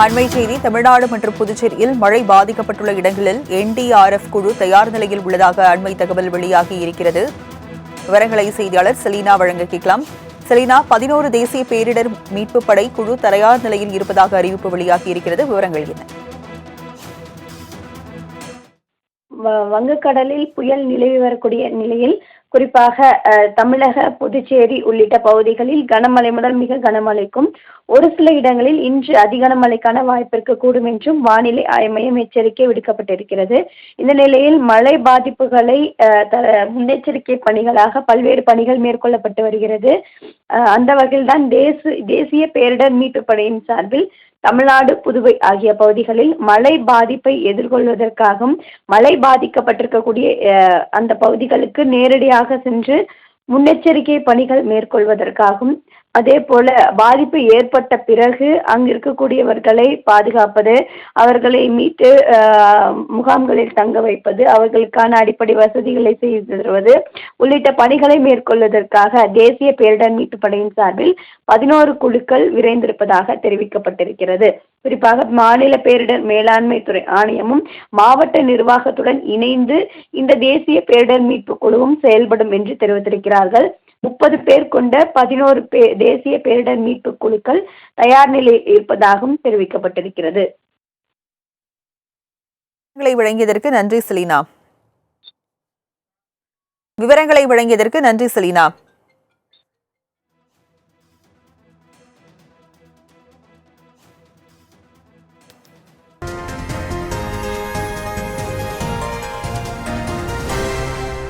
அண்மை செய்தி தமிழ்நாடு மற்றும் புதுச்சேரியில் மழை பாதிக்கப்பட்டுள்ள இடங்களில் NDRF குழு தயார் நிலையில் உள்ளதாக அண்மை தகவல் வெளியாகி இருக்கிறது. விவரங்களை செய்தியாளர் செலீனா வழங்க கேட்கலாம். செலீனா, 11 தேசிய பேரிடர் மீட்பு படை குழு தயார் நிலையில் இருப்பதாக அறிவிப்பு வெளியாகி இருக்கிறது. விவரங்கள் என்ன? வங்கக்கடலில் புயல் நிலவி வரக்கூடிய நிலையில் குறிப்பாக தமிழக, புதுச்சேரி உள்ளிட்ட பகுதிகளில் கனமழை முதல் மிக கனமழைக்கும், ஒரு சில இடங்களில் இன்று அதி கனமழைக்கான வாய்ப்பு இருக்கக்கூடும் என்றும் வானிலை ஆய்வு மையம் எச்சரிக்கை விடுக்கப்பட்டிருக்கிறது. இந்த நிலையில் மழை பாதிப்புகளை முன்னெச்சரிக்கை பணிகளாக பல்வேறு பணிகள் மேற்கொள்ளப்பட்டு வருகிறது. அந்த வகையில்தான் தேசிய பேரிடர் மீட்பு படையின் சார்பில் தமிழ்நாடு, புதுவை ஆகிய பகுதிகளில் மழை பாதிப்பை எதிர்கொள்வதற்காகவும் மழை பாதிக்கப்பட்டிருக்கக்கூடிய அந்த பகுதிகளுக்கு நேரடியாக சென்று முன்னெச்சரிக்கை பணிகள் மேற்கொள்வதற்காகவும், அதே போல பாதிப்பு ஏற்பட்ட பிறகு அங்கு இருக்கக்கூடியவர்களை பாதுகாப்பது, அவர்களை மீட்டு முகாம்களில் தங்க வைப்பது, அவர்களுக்கான அடிப்படை வசதிகளை செய்து தருவது உள்ளிட்ட பணிகளை மேற்கொள்வதற்காக தேசிய பேரிடர் மீட்பு படையின் சார்பில் 11 குழுக்கள் விரைந்திருப்பதாக தெரிவிக்கப்பட்டிருக்கிறது. குறிப்பாக மாநில பேரிடர் மேலாண்மை துறை ஆணையமும் மாவட்ட நிர்வாகத்துடன் இணைந்து இந்த தேசிய பேரிடர் மீட்பு குழுவும் செயல்படும் என்று தெரிவித்திருக்கிறார்கள். 30 பேர் கொண்ட 11 தேசிய பேரிடர் மீட்பு குழுக்கள் தயார் நிலையில் இருப்பதாகவும் தெரிவிக்கப்பட்டிருக்கிறது. விவரங்களை வழங்கியதற்கு நன்றி செலீனா.